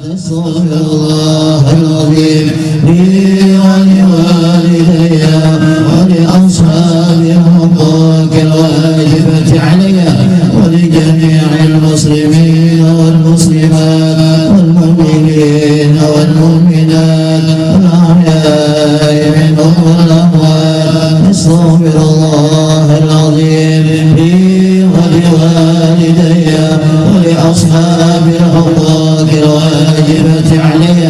أستغفر الله العظيم لي ولوالدي ولأصحاب الحقوق الواجبة علي ولجميع المسلمين والمسلمات والمؤمنين والمؤمنات الأحياء منهم والأموات. أستغفر الله العظيم لي ولوالدي ولأصحاب الحقوق الواجبة علي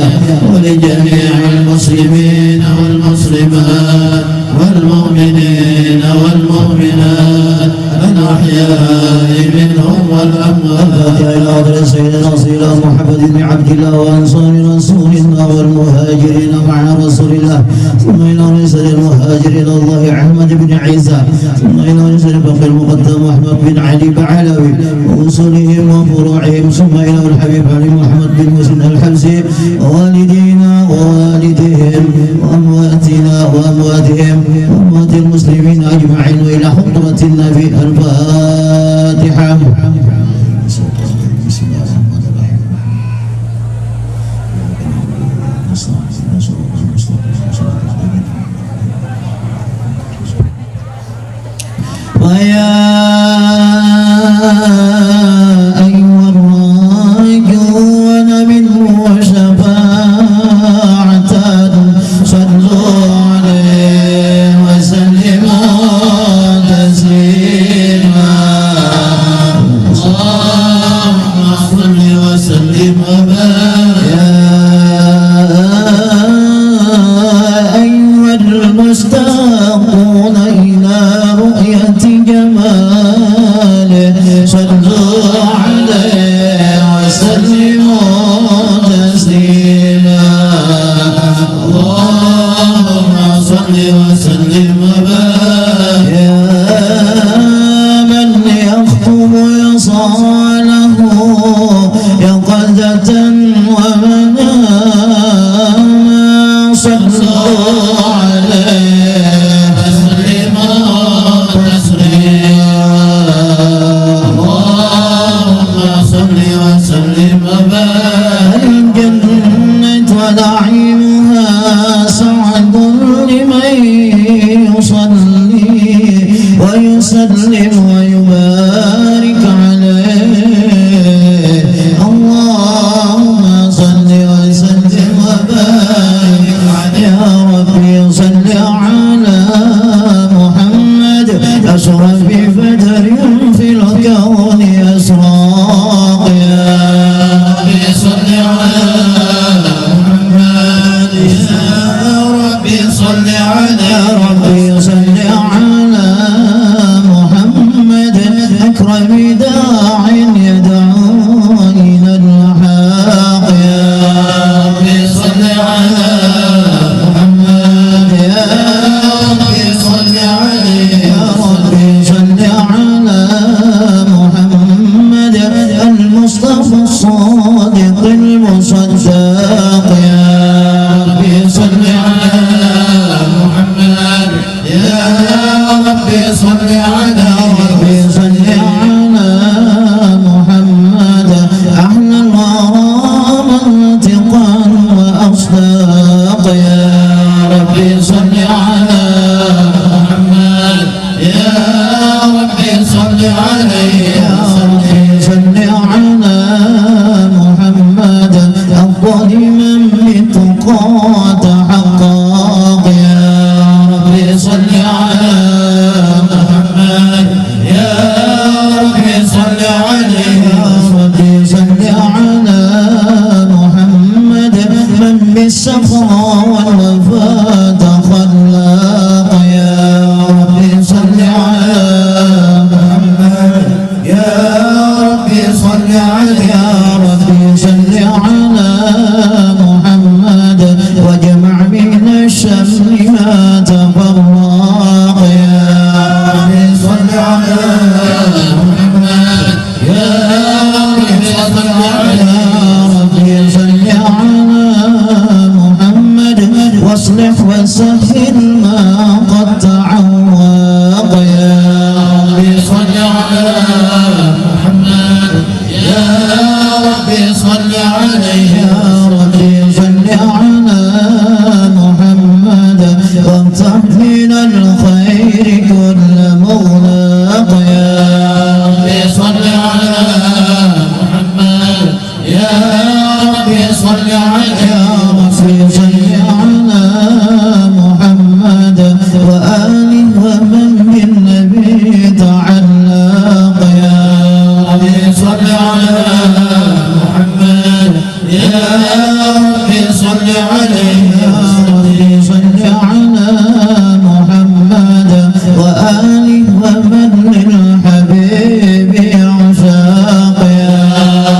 ولجميع المسلمين والمسلمات والمؤمنين والمؤمنات الأحياء منهم والأموات. إلى حضرة سيدنا رسول محمد بن عبد الله وأنصار رسول الله والمهاجرين مع رسول الله، ثم إلى رسول المهاجر إلى الله أحمد بن عيسى، ثم إلى رسول بقي المقدم أحمد بن علي بعلوي وأصولهم وفروعهم، ثم إلى الحبيب علي محمد بن مسلم الحبسي ووالدينا ووالدهم وأمواتنا وأمواتهم وأموات المسلمين أجمعين، وإلى حضرة النبي. الفاتحة. بسم الله الرحمن الرحيم. ويا أيها الراجون منه شفاعة صلوا عليه وسلموا تسليما. اللهم صل وسلم وبارك. يا أيها المشتاقون إلى رؤية جماله صلوا عليه وسلموا تسليما. اللهم صل وسلم وبارك. يا من يخطب يصاله يقظة ومناما صلوا عليه وسلموا تسليما. اللهم صل وسلم وبارك. الجنة ونعيمها سعد لمن يصلي ويسلم ويبارك عليه. اللهم صل وسلم وبارك عليه. يا ربي صل على محمد أشرف بدر في الكون أسراق. يا ربي صل على محمد. يا ربي صل على ربي صل على محمد أكرم داع يدعو إلى الحق. يا ربي صل على محمد. يا ربي صل عليه. يا ربي صل على محمد المصطفى الصادق المصدق. يا ربي صل على محمد. يا ربي صل على ربي صل على محمد أحلى الغرام منطقا وأصداق. يا ربي صل على محمد. يا ربي صل عليه. يا ربي صل على محمد أفضل من بالتقى تحقق. يا ربي صل على محمد. يا ربي صل عليه. يا ربي صل على محمد من بالسخاء والوفاء تخلق. يا ربي صل على محمد. يا ربي صل عليه. يا ربي صل على محمد واجمع من الشمل ما تفرق. يا ربي صل على محمد. يا ربي صل على ربي صل على محمد واصلح وسهل ما قد تعوق. يا ربي صل على محمد. يا ربي صل عليه يا ربي صل على محمد وافتح من الخير كل مغلاق يا ربي صل على محمد يا ربي صل عليه يا ربي صل على محمد وآله ومن بالنبي تعلق يا ربي صل على محمد يا ربي صل عليه يا ربي صل على محمد وآله ومن للحبيب عشاق يا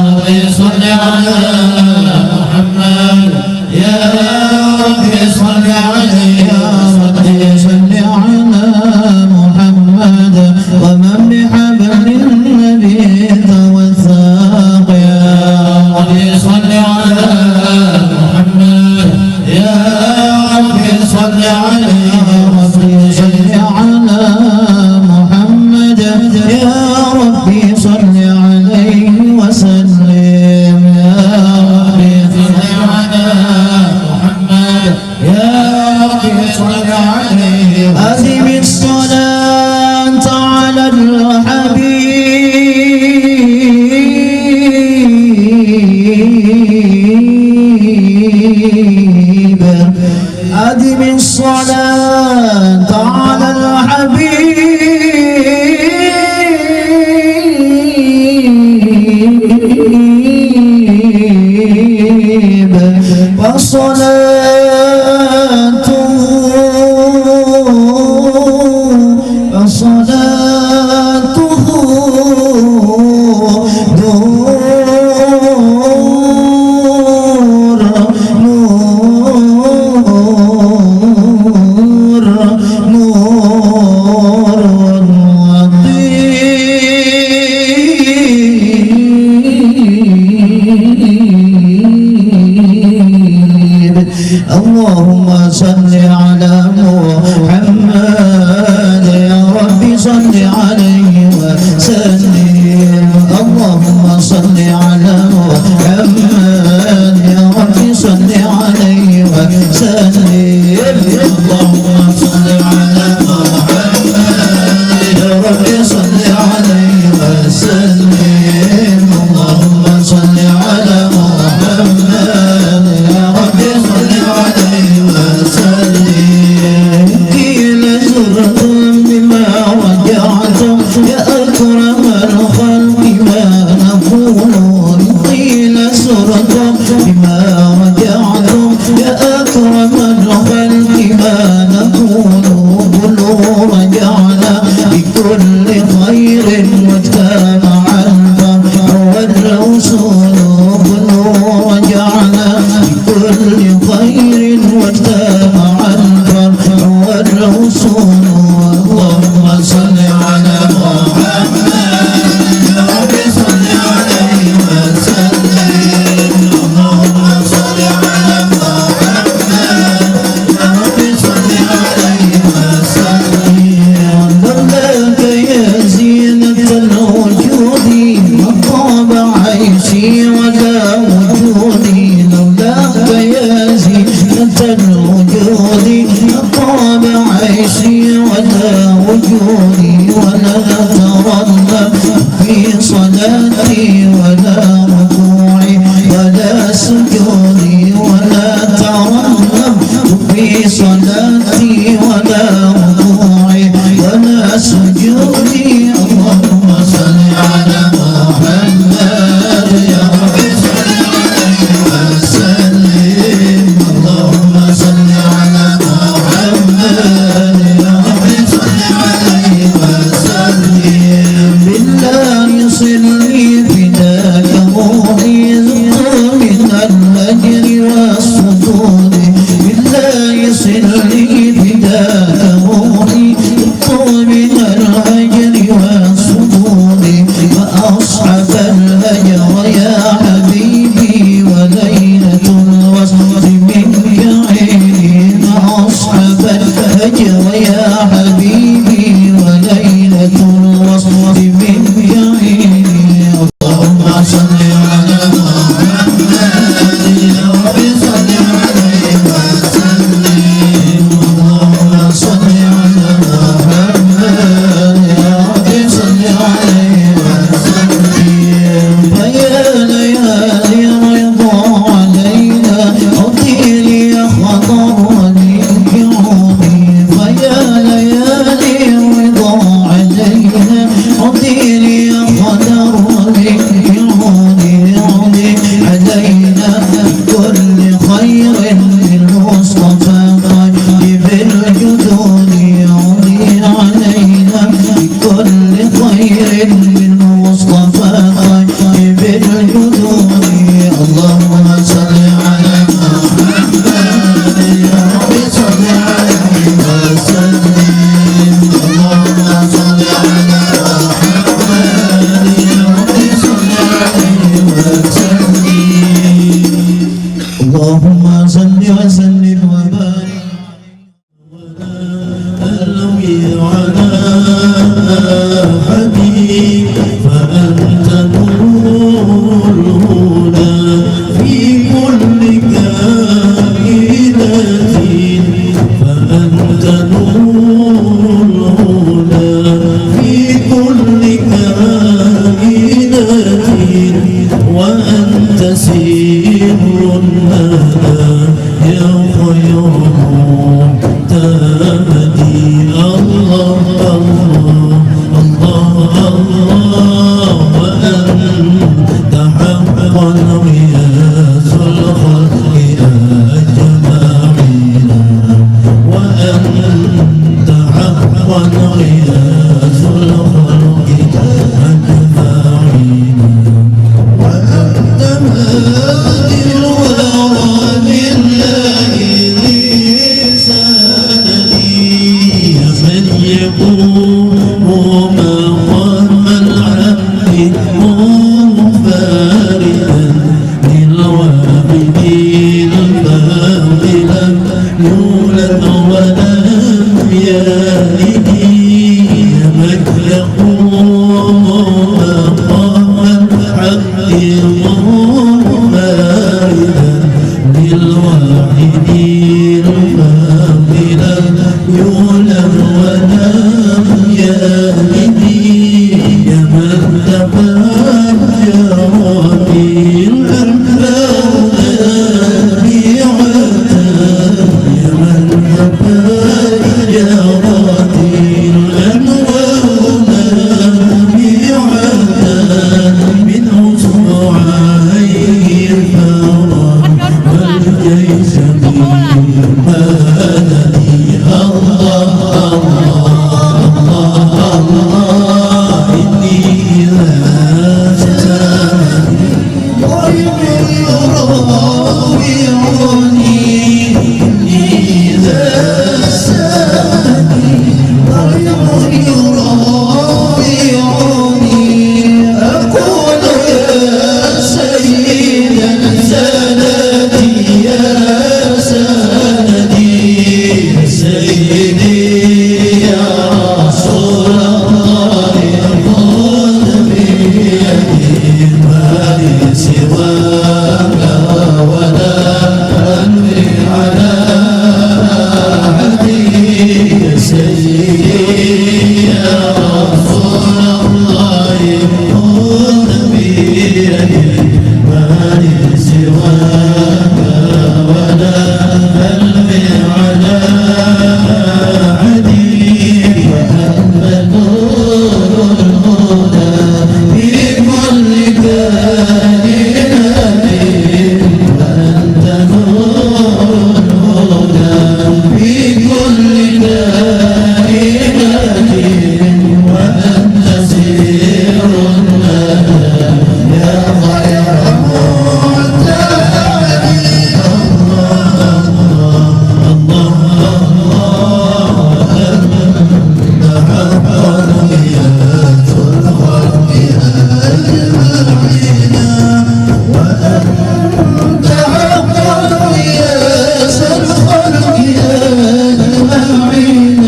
ربي صل على محمد يا ربي صل عليه يا ربي صل على محمد ومن بحبل النبي توثاق يا ربي صل على محمد يا ربي صل عليه يا ربي صل على محمد يا ربي صل عليه وسلم يا ربي صل على محمد يا ربي صل عليه أزم الصلاة على الحبيب أدم الصلاة على الحبيب وصلاته اللهم صل على محمد يا ربي صل عليه وسلم اللهم صل على محمد يا ربي صل عليه وسلم اللهم صل على محمد يا ربي صل عليه وسلم اللهم صل على محمد يا ربي صل عليه وسلم قيل زرتم بما ودعتم يا أكرم الخلق ما نقول قيل زرتم بما ودعتم يا أكرم الخلق ما نقول قلوا رجعنا بكل خير واجتمع الفرح والرسول قلوا رجعنا بكل خير واجتمع الفرح والرسول اللهم صل على محمد يا رب صل عليه وسلم اللهم صل على اللهم صل وسلم وبارك على حبيب فأنت نور الهدى في كل كائنة فأنت نور الهدى في كل كائنة وأنت سر الندى يا خير تهدي الله الله الله وأنت حقا غياث الخلق أجمعين وأنت حقا غياث الخلق أجمعين وأنت هادي الورى لله ذي سندي من يقوم مقام العبد منفردا للواحدين الفاضلا يولد ولم يلد من يقوم مقام العبد منفردا للواحدين الفاضلا يولد ولم يلد من تفجر بالأنباء من تفجر بالأنوار من أصبعيه الفرح والجيش بالمدد الله الله إني لا سامي يراوعني إني لا سامي يراوعني أقول يا سيدا سندي يا سندي يا سيدي يا رسول الله خذ بيدي ما لي سواك ولا أنوي على أحدي يا سيدي يا رسول الله خذ بيدي ما لي سواك ولا أنوي على أحدي وأنت نور الهدى في كل كائنة وأنت نور الهدى في كل كائنة وأنت سر الندى يا خير مهتدي الله الله أنت حقا غياث الخلق أجمعين وأنت حقا غياث الخلق أجمعين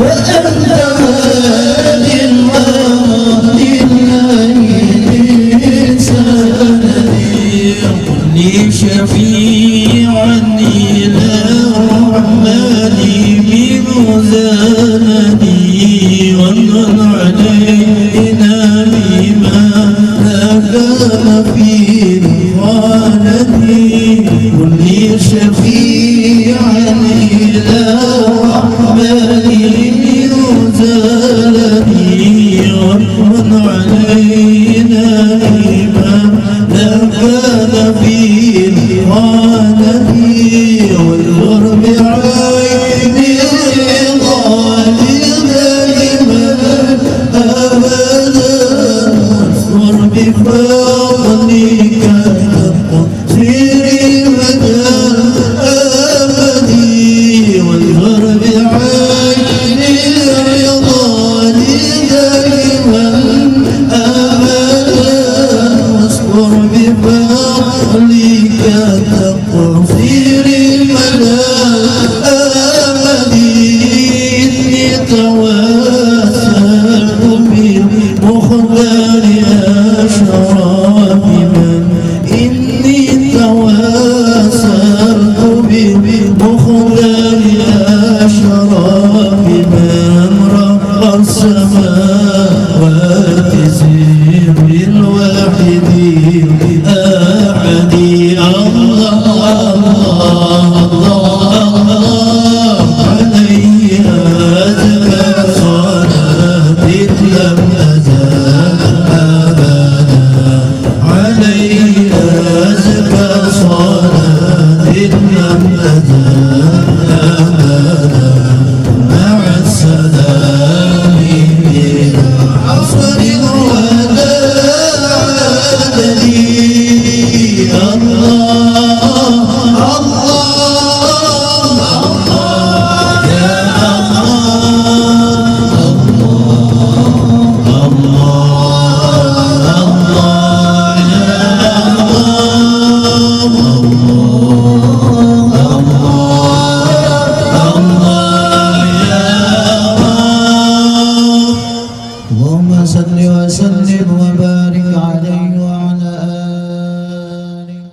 وأنت هادي الورى لله سندي لي شفيعا إلى الرحمن بمزاندي ومن علينا بما كان في رضوانتي كل شفيعا إلى الرحمن بمزاندي ومن علينا بما كان في رضوانتي والغرب عيني ظالما أبدا واصبر بفضلك تقصير مدى أبدي والغرب عيني ظالما أبدا واصبر بفضلك تقصير المنامل إني توسلت بمخبر أشراف من إني توسلت بمخبر أشراف من رب السماوات سر الواحد أحدي الله عليه أزكى صلاة لم أزال أبدا عليه أزكى صلاة لم أزال أبدا مع السلام من عصر ولا عدلي اللهم صل وسلم وبارك عليه وعلى آله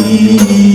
you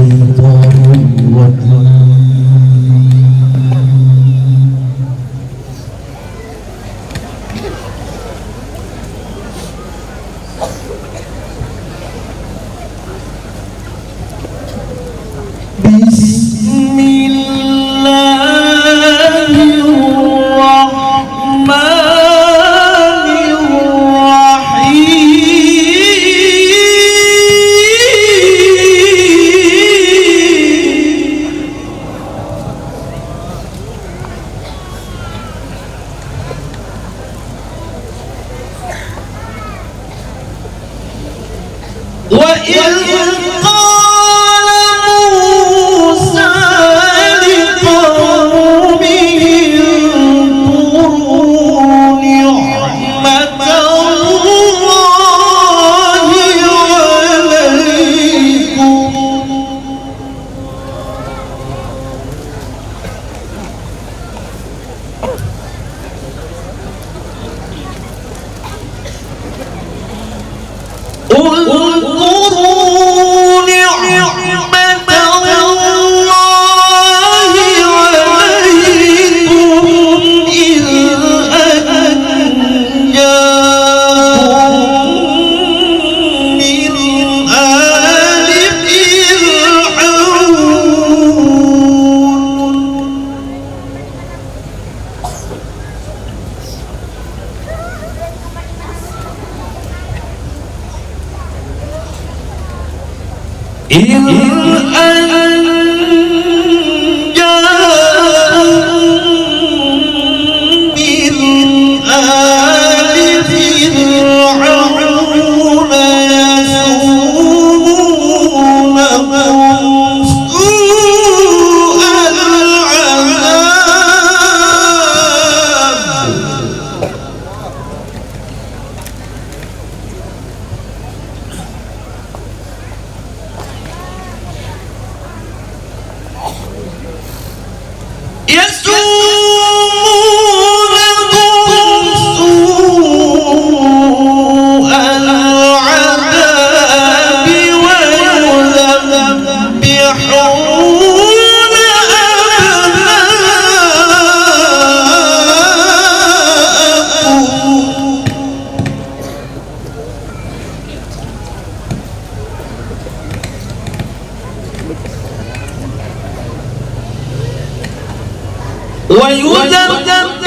الشيطان الرجيم. بسم الله الرحمن الرحيم. وإذ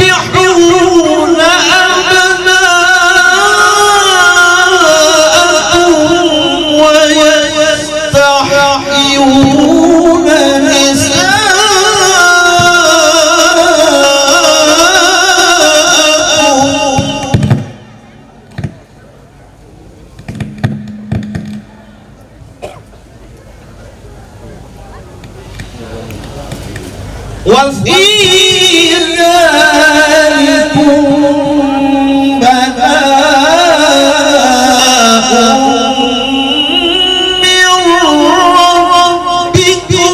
ويذبحون أبناءهم ويستحيون نساءهم وفي ذلكم بلاء من ربكم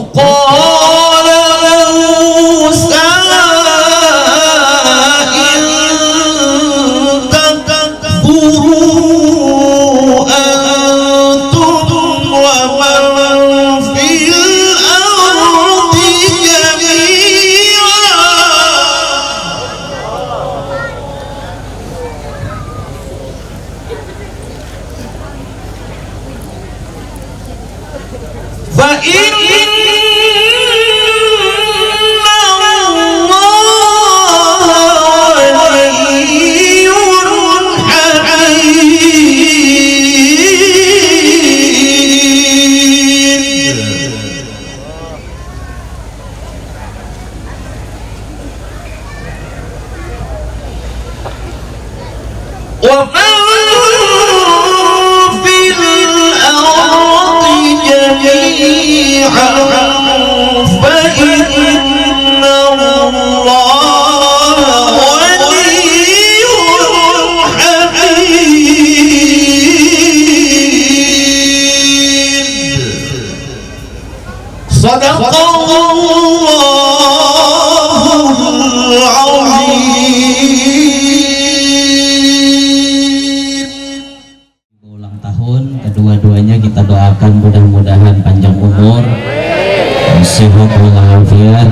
وقال موسى إن تكفروا أنتم ومن في Ulang tahun kedua-duanya kita doakan mudah-mudahan panjang umur, sehat walafiat,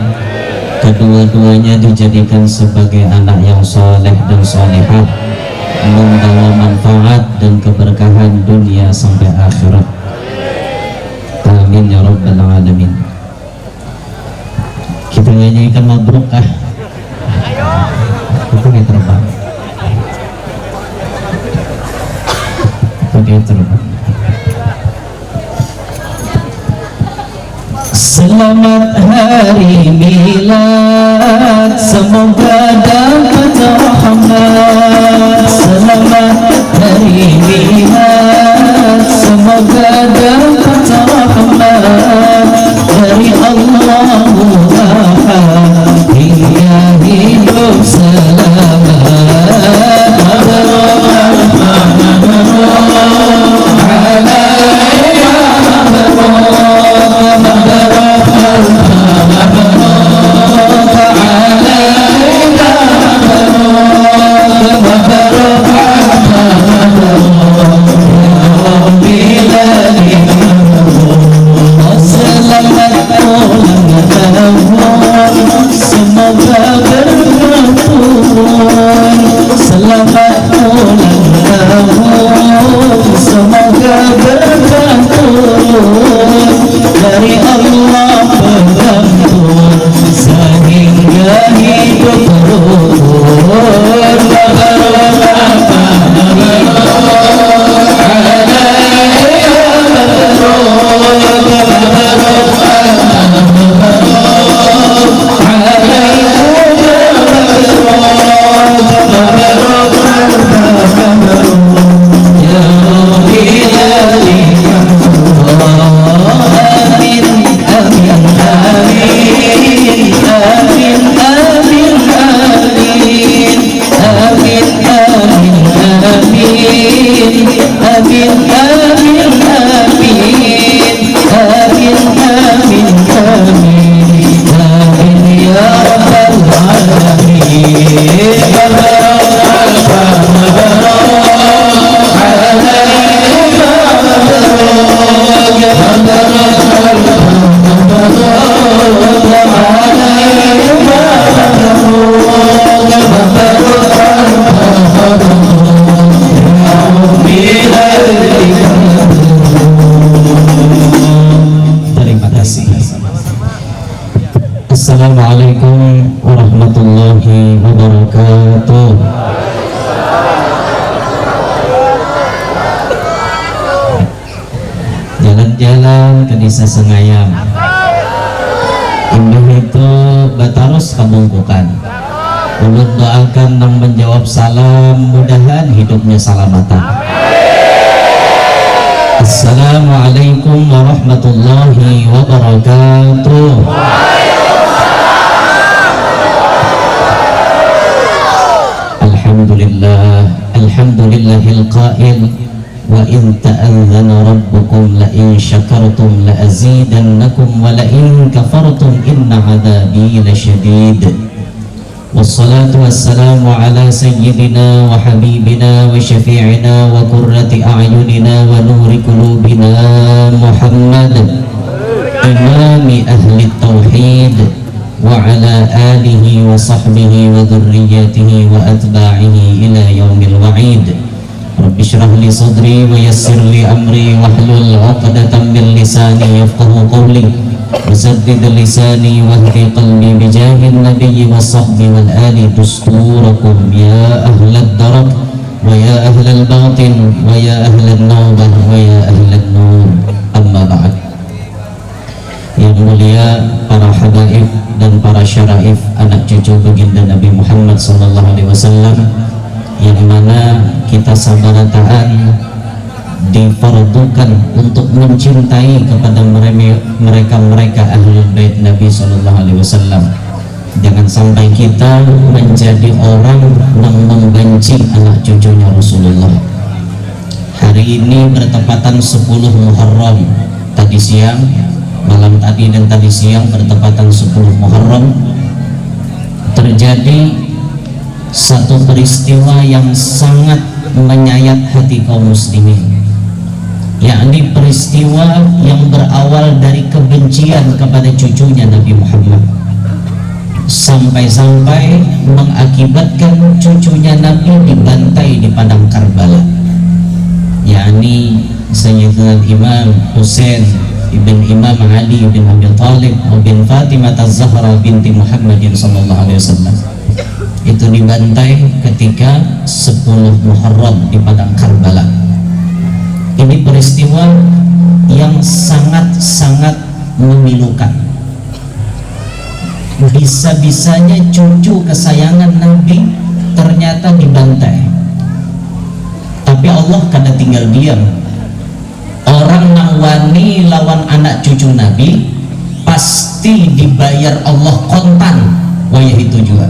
kedua-duanya dijadikan sebagai anak yang soleh dan solehah, membawa manfaat dan keberkahan dunia sampai akhirat. Amin ya rabbal alamin. Kita nyanyikan mabruk kah? Pakai terbang. Pakai terbang. Selamat hari milad, semoga dapat rahmat. Selamat hari milad, semoga dapat rahmat dari Allah hingga hidup selamat. Assalamualaikum warahmatullahi wabarakatuh. Jalan-jalan ke desa Sengayam, indah itu Bataros Kabungkukan. Ulun doakan dan menjawab salam, mudahan hidupnya salamatan. Assalamualaikum warahmatullahi wabarakatuh. Alhamdulillahil qail wa in ta'adzana rabbukum la in syakartum la azidannakum wa la in kafartum inna adzabi lasyadid. Wassalatu wassalamu ala sayyidina wa habibina wa syafi'ina wa qurrati a'yunina wa nuri qulubina Muhammad imami ahli tauhid wa ala alihi wa sahbihi wa dhurriyyatihi wa atba'ihi ila yaumil wa'id. Rabbi shrah li sadri wa yassir li amri wahlul 'uqdatam min lisani yafqahu qawli wasaddid lisani wahdi qalbi bijahin nabiyyi wa sahbi wal ali dusturakum ya ahlad darak wa ya ahlal batin wa ya ahlal nawbah wa ya ahlal nur. Amma ba'd. Yang mulia para habaib dan para syaraif, anak cucu baginda Nabi Muhammad SAW yang mana kita sabarataan difardukan untuk mencintai kepada mereka ahlul bait Nabi Sallallahu Alaihi Wasallam. Jangan sampai kita menjadi orang yang membenci anak cucunya Rasulullah. Hari ini bertepatan 10 Muharram, tadi siang, malam tadi dan tadi siang bertepatan 10 Muharram, terjadi satu peristiwa yang sangat menyayat hati kaum muslimin, yakni peristiwa yang berawal dari kebencian kepada cucunya Nabi Muhammad, sampai-sampai mengakibatkan cucunya Nabi dibantai di padang Karbala, yakni Sayyidina Imam Husain ibn Imam Ali bin Abi Thalib bin Fatimah Az-Zahra binti Muhammadin sallallahu alaihi wasallam. Itu dibantai ketika 10 Muharram di padang Karbala. Ini peristiwa yang sangat-sangat memilukan. Bisa-bisanya cucu kesayangan Nabi ternyata dibantai, tapi Allah kada tinggal diam. Orang yang wani lawan anak cucu Nabi pasti dibayar Allah kontan, waya itu juga.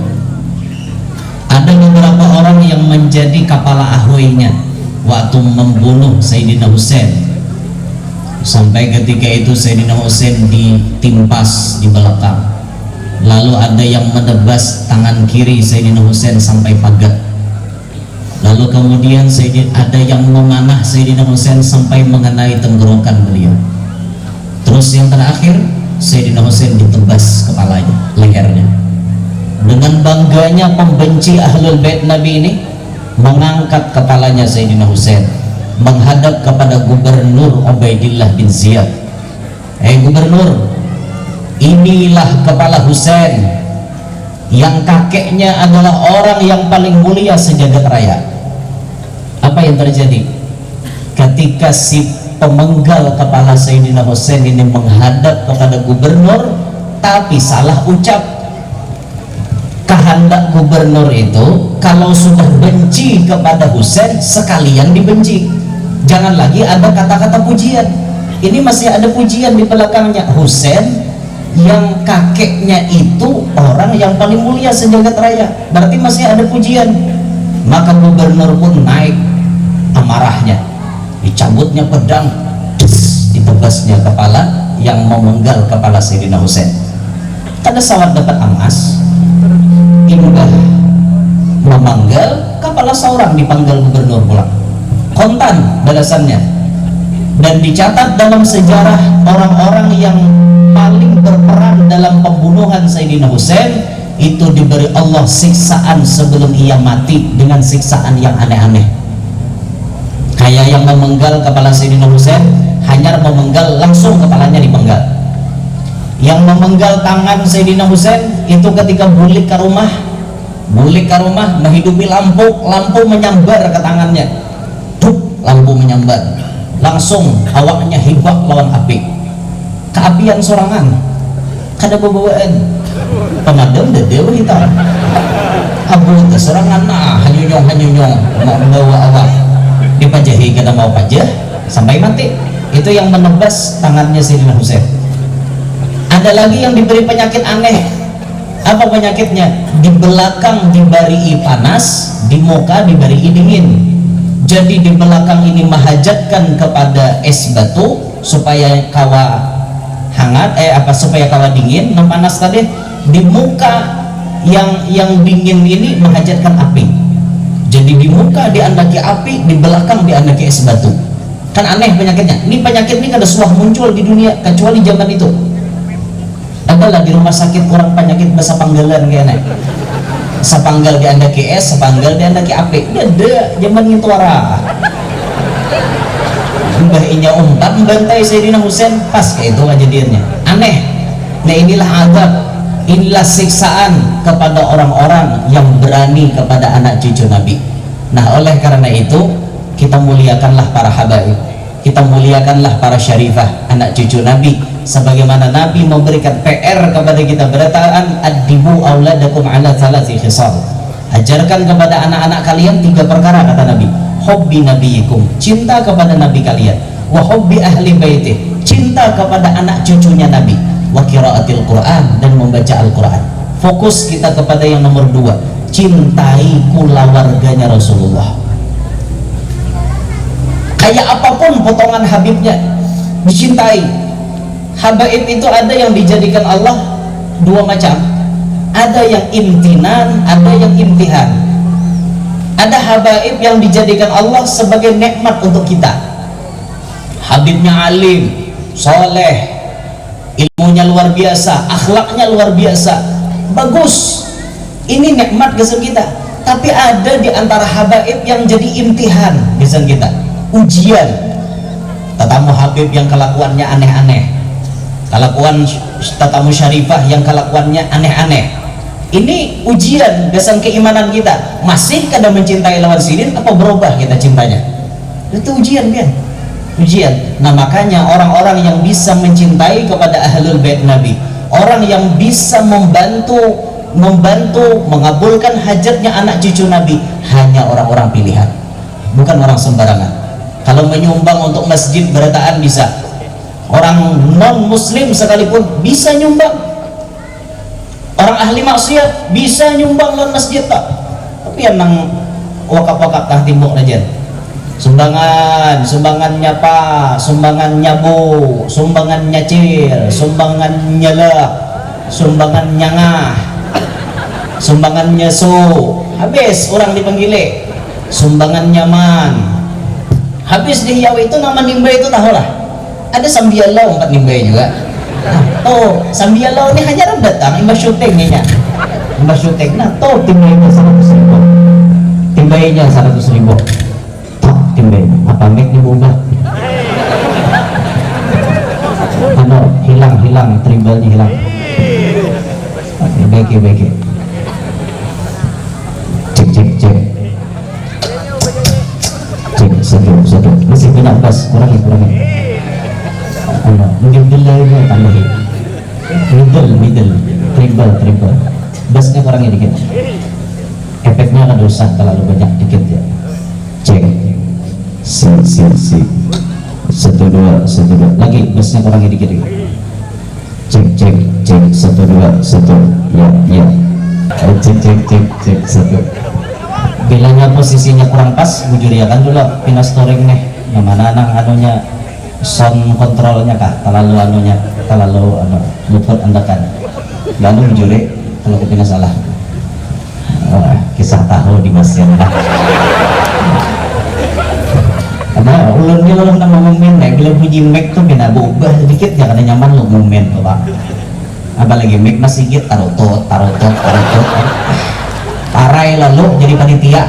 Ada beberapa orang yang menjadi kepala ahwainya waktu membunuh Sayyidina Husain, sampai ketika itu Sayyidina Husain ditimpas di belakang, lalu ada yang menebas tangan kiri Sayyidina Husain sampai pagat, lalu kemudian ada yang memanah Sayyidina Husain sampai mengenai tenggorokan beliau, terus yang terakhir Sayyidina Husain ditebas kepalanya, lehernya. Dengan bangganya pembenci ahlul bait Nabi ini mengangkat kepalanya Sayyidina Husain menghadap kepada Gubernur Ubaidillah bin Ziyad. Gubernur, inilah kepala Husain yang kakeknya adalah orang yang paling mulia sejagat raya. Apa yang terjadi ketika si pemenggal kepala Sayyidina Husain ini menghadap kepada gubernur tapi salah ucap? Kehendak gubernur itu kalau sudah benci kepada Husain sekalian dibenci, jangan lagi ada kata-kata pujian. Ini masih ada pujian di belakangnya. Husain yang kakeknya itu orang yang paling mulia sejagat raya, berarti masih ada pujian. Maka gubernur pun naik amarahnya, dicabutnya pedang, ditebasnya kepala yang memenggal kepala Sayyidina Husain. Kada sawat dapat emas, tinggal memanggal kepala seorang, dipanggal gubernur pulang, kontan balasannya. Dan dicatat dalam sejarah orang-orang yang paling berperan dalam pembunuhan Sayyidina Husain itu diberi Allah siksaan sebelum ia mati dengan siksaan yang aneh-aneh. Kayak yang memenggal kepala Sayyidina Husain hanya memenggal langsung kepalanya dipenggal. Yang memenggal tangan Sayyidina Husain itu ketika bulik ke rumah menghidupi lampu menyambar ke tangannya, lampu menyambar, langsung awaknya hibak lawan api, keapian sorangan, kada bawaan pemadam dewa hitam, abu sorangan hanyunyong mau bawa awak dipajahi kada mau pajah sampai mati. Itu yang menebas tangannya Sayyidina Husain. Ada lagi yang diberi penyakit aneh. Apa penyakitnya? Di belakang diberi panas, di muka diberi dingin. Jadi di belakang ini menghajatkan kepada es batu supaya kawa hangat, supaya kawa dingin, non panas tadi. Di muka yang dingin ini menghajatkan api. Jadi di muka diandaki api, di belakang diandaki es batu. Kan aneh penyakitnya. Ini penyakit ini kada suah muncul di dunia kecuali zaman itu. Adalah di rumah sakit orang penyakit bahasa panggalan kayaknya. Sapanggal diandaki es, sapanggal diandaki api. Ada zaman itu arah. Mbah inya umpat membantai Sayyidina Husain pas kayak itu kejadiannya. Aneh. Nah inilah adab, inilah siksaan kepada orang-orang yang berani kepada anak cucu Nabi. Nah oleh karena itu kita muliakanlah para habaib, kita muliakanlah para syarifah anak cucu Nabi, sebagaimana Nabi memberikan PR kepada kita, berataan adibu auladakum ala thalathi khisal, Ajarkan kepada anak-anak kalian 3 perkara, kata Nabi. Hubbi nabiyikum, cinta kepada Nabi kalian. Wa hubbi ahli baitih, cinta kepada anak cucunya Nabi. Wa qiraatil Quran, dan membaca Al-Quran. Fokus kita kepada yang nomor 2, cintai keluarganya Rasulullah. Kayak apapun potongan Habibnya dicintai. Habaib itu ada yang dijadikan Allah 2 macam, ada yang imtinan, ada yang imtihan. Ada habaib yang dijadikan Allah sebagai nikmat untuk kita. Habibnya alim, soleh, ilmunya luar biasa, akhlaknya luar biasa, bagus, ini nikmat gesan kita. Tapi ada di antara habaib yang jadi imtihan gesan kita, ujian. Tetamu habib yang kelakuannya aneh-aneh, kelakuan tatamu syarifah yang kelakuannya aneh-aneh, ini ujian gesan keimanan kita. Masih kada mencintai lawan sidin, apa berubah kita cintanya? Itu ujian kan? Ujian. Nah makanya orang-orang yang bisa mencintai kepada ahlul bait Nabi, orang yang bisa membantu mengabulkan hajatnya anak cucu Nabi, hanya orang-orang pilihan, bukan orang sembarangan. Kalau menyumbang untuk masjid berataan bisa, orang non muslim sekalipun bisa nyumbang, orang ahli maksiat bisa nyumbang non masjid tak. Tapi yang nang wakaf-wakaf tah timbuk aja, sumbangannya Pak, sumbangannya Bu, sumbangannya Cil, sumbangannya Lek, sumbangannya Ngah, sumbangannya Su, habis orang dipanggil sumbangannya Man. Habis di Hiawi itu nama nimba itu tahu lah, ada sambialau 4 nimba juga. Oh, sambialau ini hanya datang imbah syutingnya, imbah syuting. Nah, tuh timbainya 100.000, timbainya 100.000. Tuh timbainya apa make diubah? Ano hilang tribalnya hilang. Oke, baik. Cek. Satu masih kena pas kurangi middle tambahin middle triple bassnya kurangi dikit, efeknya akan rusak terlalu banyak, dikit ya. Cek si 1 2 lagi, bassnya kurangi dikit. Cek 1 2 1 ya cek 1. Bilangnya posisinya kurang pas, bujuriakan dulu pindah storing nih, yang mana nang anunya sound controlnya kah terlalu luput andakan, lalu bujuri kalau kita salah. Kisah tahu di masjid lah. Karena ulunnya lo nama momen nih, bila puji mic tuh bina berubah sedikit ya, karena nyaman lo momen tuh Pak. Apalagi mic masih gitu tarutot. Parai lalu jadi panitia.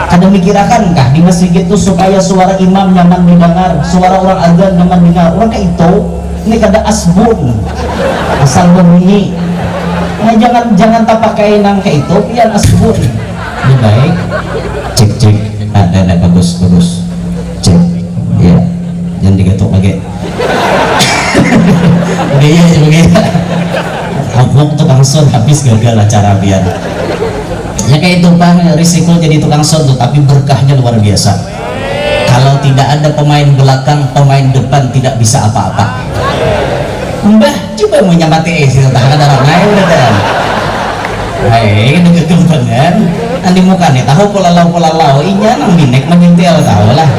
Kada mikirakan kah di masjid itu supaya suara imam nyaman didengar, suara orang azan nyaman didengar. Orang kayak itu ini kada asbun, asal berbunyi. Nah, jangan tak pakai nang kayak itu, pian asbun. Ini baik. Cek. Ada bagus. Cek. Iya. Jangan digetuk lagi. Dia begitu. Abang tukang son habis gagal acara biar. Ya kayak itu Pak, risiko jadi tukang son tuh, tapi berkahnya luar biasa. Kalau tidak ada pemain belakang, pemain depan tidak bisa apa-apa. Mbah, coba mau nyamati sih, tak ada orang lain udah kan. Hai, ini kegembangan. Nanti muka nih, tahu pola-lau, inya nang binek menyentil tahu lah.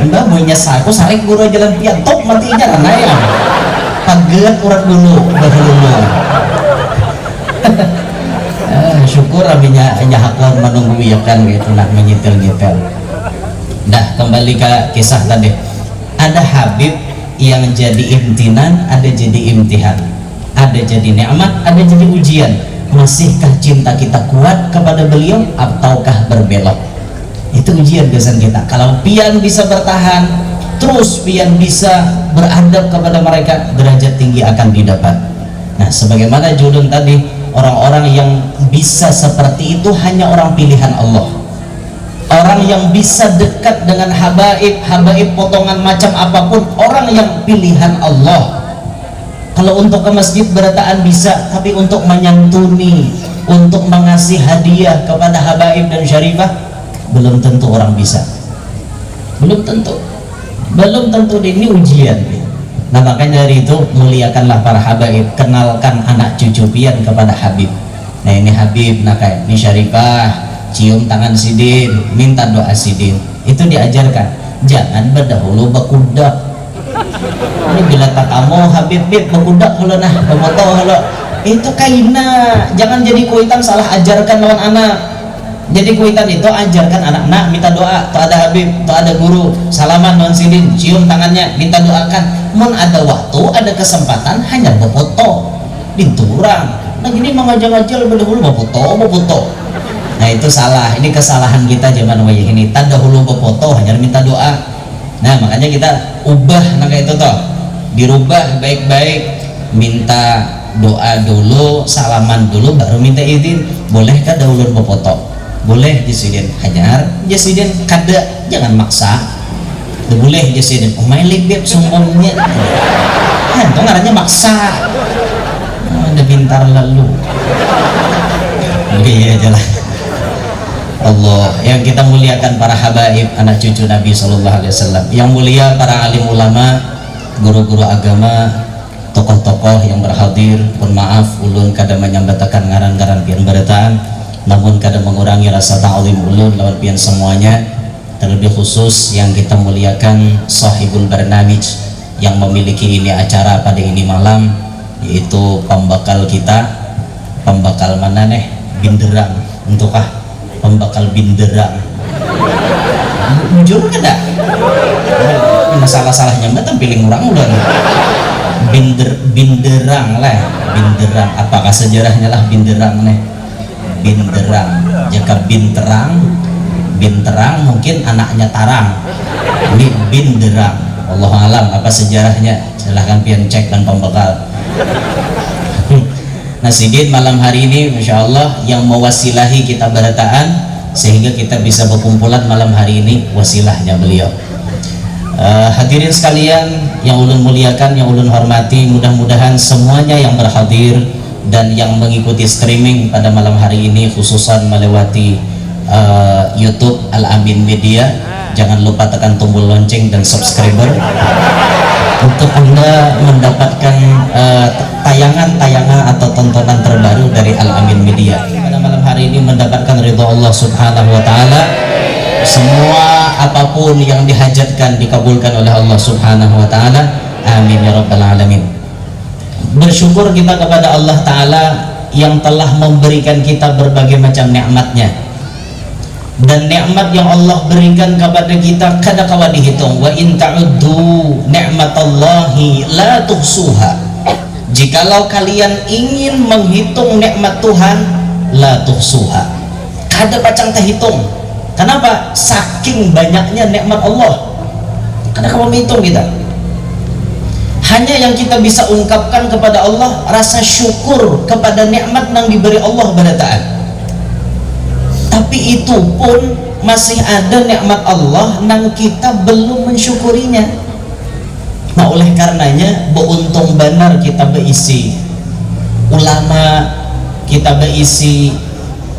Mbah mau nyesaku sarik guru jalan pian, top matinya karena ya. Pageut urat dulu, syukur abinya hakon menunggu ya kan gitu nak menyetel. Dah kembali ke kisah tadi. Ada Habib yang jadi imtinan, ada jadi imtihan, ada jadi nikmat, ada jadi ujian. Masihkah cinta kita kuat kepada beliau ataukah berbelok? Itu ujian biasa kita. Kalau pian bisa bertahan, terus pian bisa beradab kepada mereka, derajat tinggi akan didapat. Nah, sebagaimana judul tadi, orang-orang yang bisa seperti itu hanya orang pilihan Allah. Orang yang bisa dekat dengan habaib potongan macam apapun, orang yang pilihan Allah. Kalau untuk ke masjid berataan bisa, tapi untuk menyantuni, untuk mengasih hadiah kepada habaib dan syarifah? Belum tentu orang bisa, belum tentu ini ujian. Nah makanya dari itu muliakanlah para habaib, kenalkan anak cucu pian kepada Habib. Nah ini Habib, nah kayak ini syarifah, cium tangan sidin, minta doa sidin. Itu diajarkan, jangan berdahulu bekudak. Ini bila tak kamu Habib bekudak halo nah bemoto halo, itu kaina, jangan jadi kuitan salah ajarkan lawan anak. Jadi kuitan itu ajarkan anak, nak minta doa, tuh ada Habib, tuh ada guru, salaman non sidin, cium tangannya, minta doakan. Mun ada waktu, ada kesempatan, hanya befoto, binturang. Nah gini mengajal-ajal berdahulu befoto. Nah itu salah, ini kesalahan kita zaman wayah ini. Tak dahulu befoto, hanya minta doa. Nah makanya kita ubah nah kayak itu toh, dirubah baik-baik, minta doa dulu, salaman dulu, baru minta izin. Bolehkah dahulu befoto? Boleh jasidin, hajar jasidin kada, jangan maksa. Boleh jasidin, oh main libib sombongnya. Nah itu ngarannya maksa. Ada pintar lalu. Oke ya aja lah. Allah yang kita muliakan para habaib, anak cucu Nabi Sallallahu Alaihi Wasallam. Yang mulia para alim ulama, guru-guru agama, tokoh-tokoh yang berhadir. Pun maaf ulun kada menyambatakan ngaran-ngaran pian barataan, namun kada mengurangi rasa ta'zim ulun lawan pian semuanya. Terlebih khusus yang kita muliakan sahibul barnamij yang memiliki ini acara pada ini malam, yaitu pembakal kita, pembakal mana nih? Binderang, untukkah pembakal binderang? Jujur kada? Masalah-salahnya mbak tampiling orang udah binderang lah, binderang. Apakah sejarahnya lah binderang nih? Binderang, jika binterang mungkin anaknya tarang, ini binderang. Allah alam apa sejarahnya, silahkan pian cek dan pembekal. Nah sidin malam hari ini Masya Allah yang mewasilahi kita barataan sehingga kita bisa berkumpulan malam hari ini, wasilahnya beliau. Hadirin sekalian yang ulun muliakan, yang ulun hormati, mudah-mudahan semuanya yang berhadir dan yang mengikuti streaming pada malam hari ini khususan melewati YouTube Al-Amin Media, jangan lupa tekan tombol lonceng dan subscriber untuk Anda mendapatkan tayangan-tayangan atau tontonan terbaru dari Al-Amin Media. Pada malam hari ini mendapatkan ridha Allah Subhanahu wa taala. Semua apapun yang dihajatkan dikabulkan oleh Allah Subhanahu wa taala. Amin ya rabbal alamin. Bersyukur kita kepada Allah taala yang telah memberikan kita berbagai macam nikmatnya. Dan nikmat yang Allah berikan kepada kita kada kawa dihitung. Wa in ta'uddu ni'matallahi la tuhsuha. Jikalau kalian ingin menghitung nikmat Tuhan, la tuhsuha, kada pacang terhitung. Kenapa? Saking banyaknya nikmat Allah, kada kawa menghitung kita. Hanya yang kita bisa ungkapkan kepada Allah rasa syukur kepada nikmat yang diberi Allah barataan. Tapi itu pun masih ada nikmat Allah yang kita belum mensyukurinya. Nah oleh karenanya beruntung benar kita berisi ulama, kita berisi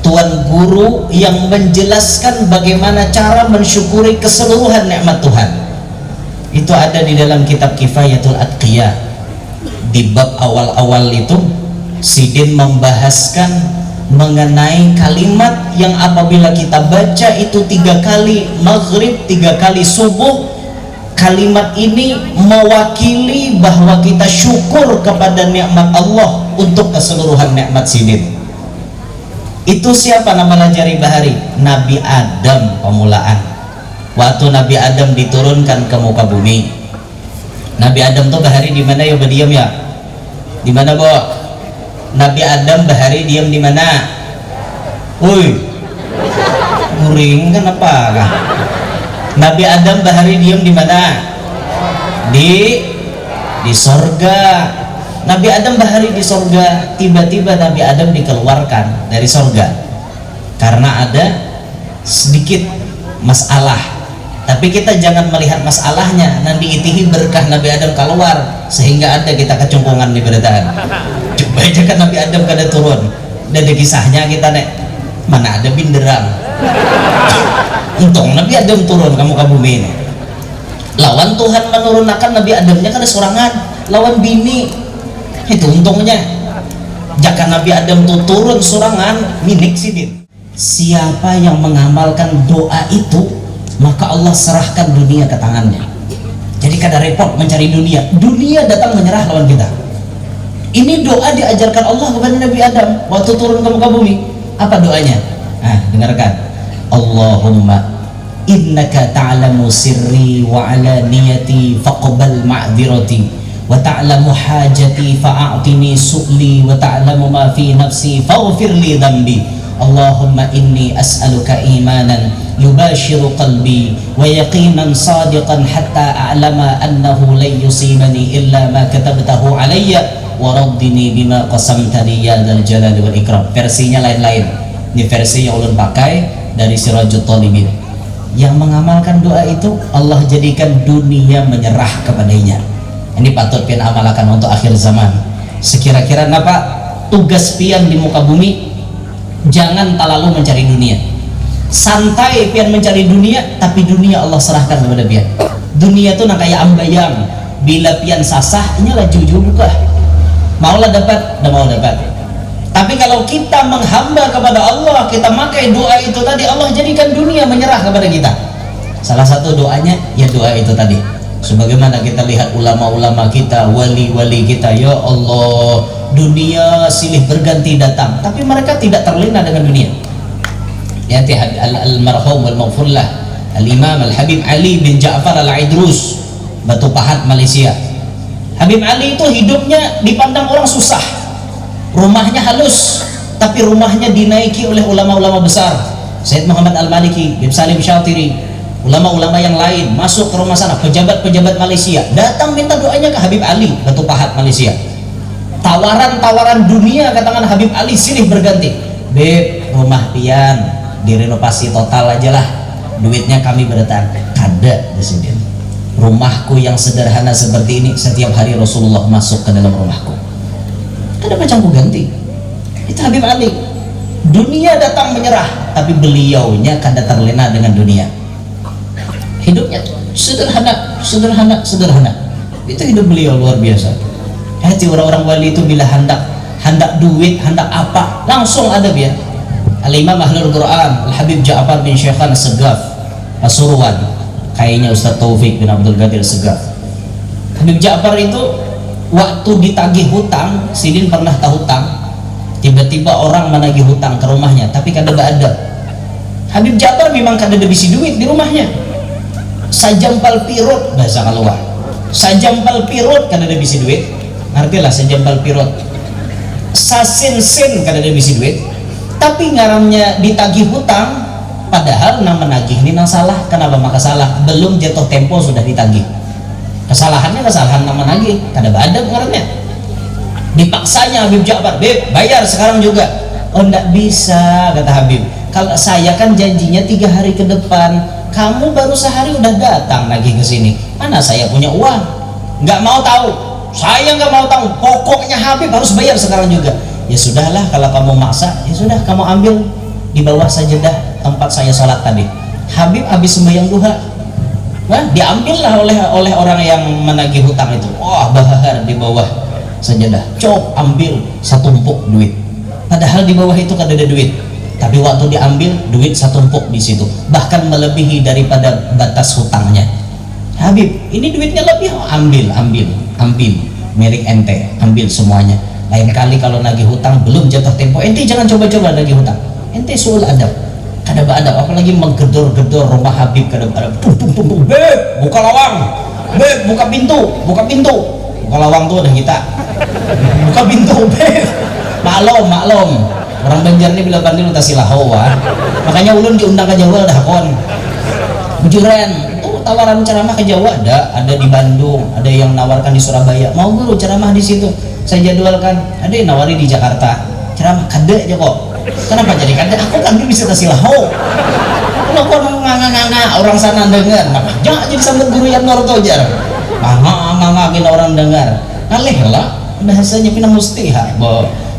tuan guru yang menjelaskan bagaimana cara mensyukuri keseluruhan nikmat Tuhan. Itu ada di dalam kitab Kifayatul Atqiyah. Di bab awal-awal itu sidin membahaskan mengenai kalimat yang apabila kita baca itu 3 kali maghrib, 3 kali subuh, kalimat ini mewakili bahwa kita syukur kepada nikmat Allah untuk keseluruhan nikmat sidin. Itu siapa nama lajari bahari? Nabi Adam pemulaan. Waktu Nabi Adam diturunkan ke muka bumi, Nabi Adam tuh bahari di mana ya berdiam ya? Di mana Bo? Nabi Adam bahari diam di mana? Woi, guring kan apa kah? Nabi Adam bahari diam di mana? Di sorga. Nabi Adam bahari di sorga. Tiba-tiba Nabi Adam dikeluarkan dari sorga karena ada sedikit masalah. Tapi kita jangan melihat masalahnya, nanti itihi berkah Nabi Adam keluar sehingga ada kita kecungkungan di berataan. Coba aja kan Nabi Adam kada turun, Ada kisahnya kita nek, mana ada binderang. Untung Nabi Adam turun kamu ke bumi ini. Lawan Tuhan menurunkan Nabi Adamnya kan ada sorangan, lawan bini. Itu untungnya. Jika Nabi Adam tuh turun sorangan, minik sidin. Siapa yang mengamalkan doa itu, maka Allah serahkan dunia ke tangannya. Jadi kada repot mencari dunia. Dunia datang menyerah lawan kita. Ini doa diajarkan Allah kepada Nabi Adam waktu turun ke muka bumi. Apa doanya? Nah, dengarkan. Allahumma innaka ta'lamu sirri wa alaniyati faqbal ma'dzirati wa ta'lamu hajati fa'atini su'li wa ta'lamu ma fi nafsi faghfir li dhanbi. Allahumma inni as'aluka imanan yubashiru qalbi wa yaqinan sadiqan hatta a'lama annahu lan yusibani illa ma katabtahu alayya wa raddini bima qasamtani ya dzal jalali wal ikram. Versinya lain-lain. Ini versi yang ulun pakai dari Sirajut Talibin. Yang mengamalkan doa itu Allah jadikan dunia menyerah kepadanya. Ini patut pian amalkan untuk akhir zaman. Sekira-kira napa tugas pian di muka bumi? Jangan terlalu mencari dunia. Santai pian mencari dunia, tapi dunia Allah serahkan kepada pian. Dunia itu nak kayak ambayang. Bila pian sasah, ini lah jujur buka. Maulah dapat, dah mau dapat. Tapi kalau kita menghamba kepada Allah, kita makai doa itu tadi, Allah jadikan dunia menyerah kepada kita. Salah satu doanya ya doa itu tadi. Sebagaimana kita lihat ulama-ulama kita, wali-wali kita, ya Allah, dunia silih berganti datang, tapi mereka tidak terlena dengan dunia. Ya, al-marhum wal-maghfurlah Al-Imam Al-Habib Ali bin Ja'far Al-Aidrus, Batu Pahat, Malaysia. Habib Ali itu hidupnya dipandang orang susah, rumahnya halus, tapi rumahnya dinaiki oleh ulama-ulama besar. Sayyid Muhammad Al-Maliki, Ibn Salim Syatiri, ulama-ulama yang lain masuk ke rumah sana, pejabat-pejabat Malaysia datang minta doanya ke Habib Ali, Batu Pahat, Malaysia. Tawaran-tawaran dunia katakan Habib Ali silih berganti. Beb, rumah pian direnovasi total aja lah, duitnya kami berdatang. Kada disini. Rumahku yang sederhana seperti ini, setiap hari Rasulullah masuk ke dalam rumahku. Kada macam ku ganti. Itu Habib Ali. Dunia datang menyerah, tapi beliaunya kada terlena dengan dunia. Hidupnya sederhana, sederhana, sederhana. Itu hidup beliau luar biasa. Hati orang-orang wali itu bila hendak duit, hendak apa, langsung ada biar. Al-Imam Ahlul Quran Al-Habib Ja'far bin Syekhan Segaf Pasuruan, kayaknya Ustaz Taufik bin Abdul Qadir Segaf. Habib Ja'far itu waktu ditagih hutang, Sidin pernah tahu hutang, tiba-tiba orang menagih hutang ke rumahnya, tapi kada ada. Habib Ja'far memang kada ada bisi duit di rumahnya. Sajampal pirut bahasa keluar. Sajampal pirut kada ada bisi duit. Ngertilah sajampal pirut. Sasin-sin kada ada bisi duit. Tapi ngaramnya ditagih hutang, padahal nama menagih ini nang salah. Kenapa maka salah? Belum jatuh tempo sudah ditagih. Kesalahannya kesalahan nama menagih, kada ada ngaramnya. Dipaksanya Habib Ja'far, "Beb, bayar sekarang juga." "Oh, ndak bisa," kata Habib. "Kalau saya kan janjinya 3 hari ke depan. Kamu baru sehari udah datang lagi ke sini. Mana saya punya uang?" "Nggak mau tahu. Saya nggak mau tahu. Pokoknya Habib harus bayar sekarang juga." "Ya sudahlah, kalau kamu maksa, ya sudah kamu ambil di bawah sajadah tempat saya sholat tadi." Habib habis sembahyang duha, diambillah oleh orang yang menagih hutang itu. Wah, bahar di bawah sajadah. Cok, ambil satumpuk duit. Padahal di bawah itu kan ada duit. Tapi waktu diambil, duit satumpuk di situ. Bahkan melebihi daripada batas hutangnya. "Habib, ini duitnya lebih." "Oh, ambil. Milik ente, ambil semuanya. Lain kali kalau nagih hutang belum jatuh tempo, ente jangan coba-coba nagih hutang. Ente suul adab. Kada beradab, apalagi menggedor-gedor rumah Habib kada beradab. "Beb, buka lawang. Beb, buka pintu. Buka lawang tuh ada kita. Buka pintu, Beb." Maklum. Orang Banjar ini bila bandil udah silahawa. Makanya ulun diundang ke Jawa dah kon. Bujuran tuh tawaran ceramah ke Jawa ada di Bandung, ada yang nawarkan di Surabaya. "Mau guru ceramah di situ?" Saya jadwalkan. Ada yang nawari di Jakarta. Ceramah kada aja kok. Kenapa jadi kada? Aku kan bisa kasih lahau. Kalau kau nganga orang sana dengar, maka jangan jadi sambut guru yang norto jar. Nganga orang dengar. Ngalih lah bahasanya pina mustiha.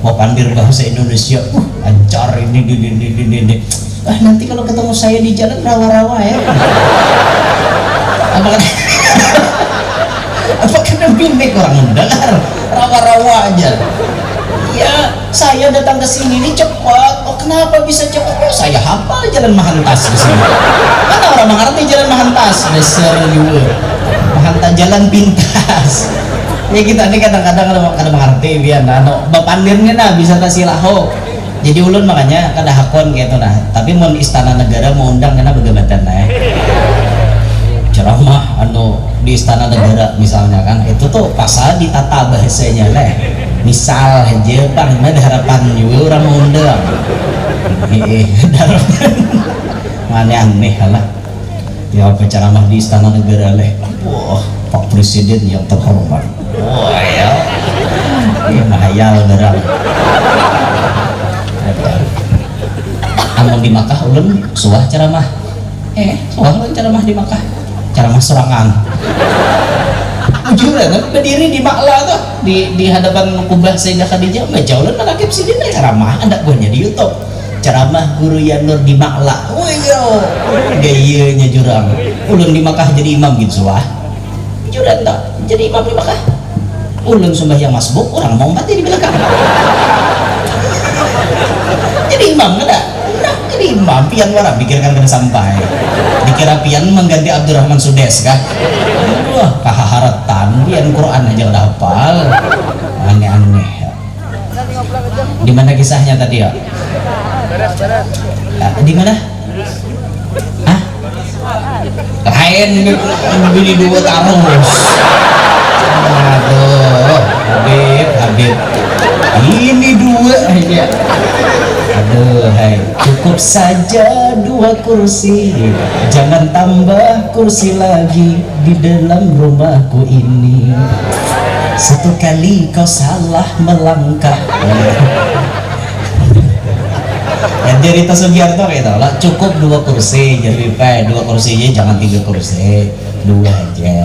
mau pandir bahasa Indonesia, lancar ini. Nanti kalau ketemu saya di jalan rawa-rawa ya. Apa kena bimik orang mendengar rawa-rawa aja. Ya, saya datang ke sini ini cepat. Oh, kenapa bisa cepat? Oh, saya hafal jalan Mahantas di sini. Mana orang mengerti jalan Mahantas? Dasar juga. Mahantas jalan pintas. Ya kita ini kadang-kadang mengerti biar bapandirnya nah bisa tasilaho. Jadi ulun makanya kada hakon gitu nah. Tapi mau istana negara mau undang karena bagaimana nah. Ceramah di istana negara misalnya kan itu tuh pasal ditata bahasanya lah. Misal aja bang, ada harapan juga orang undang. Aneh lah. Ya ceramah di istana negara leh. Wah, Pak Presiden yang terhormat. Wah ya, ini mahayal darah. Amun di Makkah ulun suah ceramah. Suah ulun ceramah di Makkah. Ceramah serangan. Jujur kan berdiri di Makla tuh di hadapan Kubah Sayyidah Khadijah baca ulun nakib sini ceramah ada buahnya di YouTube ceramah Guru Yanur di Makla. Oh iya gayanya jurang ulun di Makkah jadi imam gitu wah juran tak jadi imam di Makkah ulun sembahyang masbuk orang mau mati di belakang jadi imam ada jadi imam pian warah pikirkan kena sampai dikira pian mengganti Abdurrahman Sudes kah. Wah, kaharatan pian Quran aja udah hafal. Aneh-aneh. Di mana kisahnya tadi ya? Di mana? Hah? Lain beli dua tarus. Aduh, Habib. Ini dua aja. Aduh, hai, cukup saja 2 kursi, jangan tambah kursi lagi di dalam rumahku ini. Satu kali kau salah melangkah. Ya dari Sugiarto gitu lah, cukup 2 kursi, jadi 2 kursinya jangan 3 kursi, 2 aja.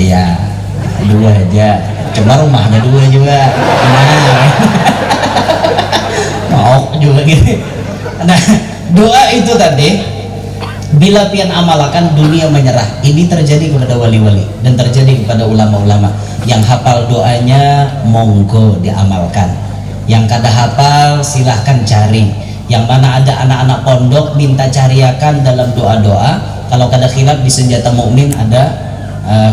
Iya, 2 aja. Cuma rumahnya 2 juga. Nah. Juga gini. Nah, doa itu tadi bila pian amalkan dunia menyerah. Ini terjadi kepada wali-wali dan terjadi kepada ulama-ulama. Yang hafal doanya monggo diamalkan. Yang kada hafal silahkan cari. Yang mana ada anak-anak pondok minta cariakan dalam doa-doa. Kalau kada khilaf di senjata mukmin ada.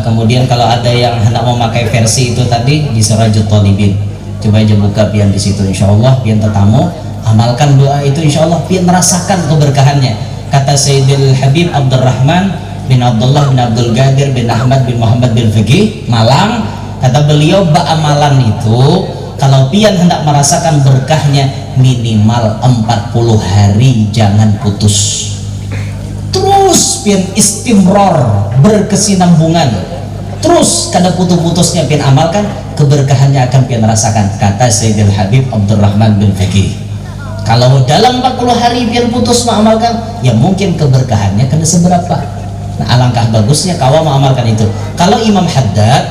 Kemudian kalau ada yang hendak memakai versi itu tadi di Sirajut Thalibin. Coba aja buka pian di situ insyaallah pian tetamu amalkan doa itu insyaallah pian merasakan keberkahannya. Kata Sayyidil Habib Abdurrahman bin Abdullah bin Abdul Qadir bin Ahmad bin Muhammad bin Fiqih Malang, kata beliau amalan itu kalau pian hendak merasakan berkahnya minimal 40 hari jangan putus. Terus pian istimror berkesinambungan. Terus kada putus-putusnya pian amalkan keberkahannya akan pian rasakan. Kata Sayyidil Habib Abdurrahman bin Fiqih. Kalau dalam 40 hari pian putus mengamalkan, ya mungkin keberkahannya kada seberapa. Nah, alangkah bagusnya kawan mengamalkan itu. Kalau Imam Haddad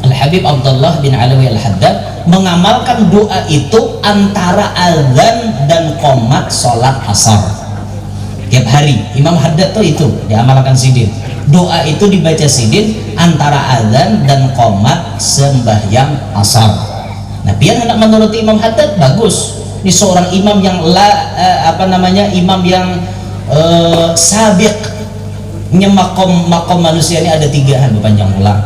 Al-Habib Abdullah bin Alawi Al-Haddad mengamalkan doa itu antara azan dan qomat sholat asar tiap hari. Imam Haddad tuh itu diamalkan sidin. Doa itu dibaca sidin antara azan dan qomat sembahyang asar. Nah, pian hendak menuruti Imam Haddad bagus. Ini seorang imam yang imam yang sabiq. Makom manusia ini ada 3 panjang ulang.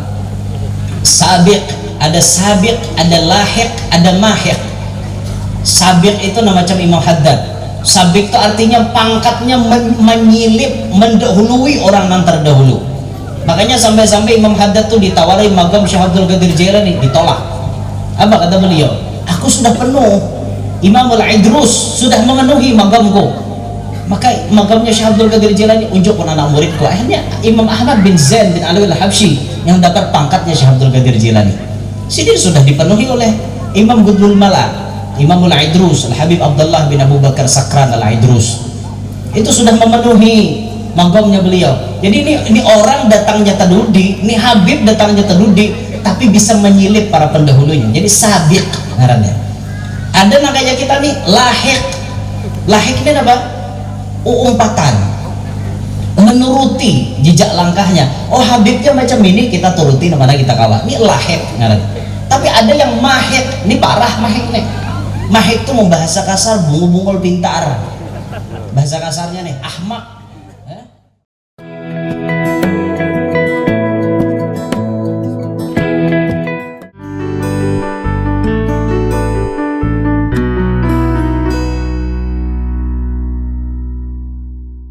Sabiq, ada sabiq, ada lahiq, ada mahiq. Sabiq itu nama macam Imam Haddad. Sabiq itu artinya pangkatnya menyilip, mendahului orang yang terdahulu. Makanya sampai-sampai Imam Haddad tuh ditawari magam Syekh Abdul Qadir Jailani, ditolak. Apa kata beliau? Aku sudah penuh. Imamul Idrus sudah memenuhi magamku. Maka magamnya Syekh Abdul Qadir Jailani unjuk anak muridku. Akhirnya Imam Ahmad bin Zain bin Alwi Al-Habsyi yang dapat pangkatnya Syekh Abdul Qadir Jailani. Sini sudah dipenuhi oleh Imam Gudlul Mala, Imamul Idrus, Al-Habib Abdullah bin Abu Bakar Sakran Al-Idrus. Itu sudah memenuhi magamnya beliau. Jadi ini orang datangnya tadudi, ini Habib datangnya tadudi, tapi bisa menyilip para pendahulunya, jadi sabiq ngarannya. Ada yang kayak kita nih lahik. Lahik ini apa? Umpatan, menuruti jejak langkahnya. Oh Habibnya macam ini, kita turuti, mana kita kalah. Ini lahik ngarannya. Tapi ada yang mahik, ini parah mahik nih. Mahik itu membahasa kasar, bungul-bungul pintar. Bahasa kasarnya nih, ahmak.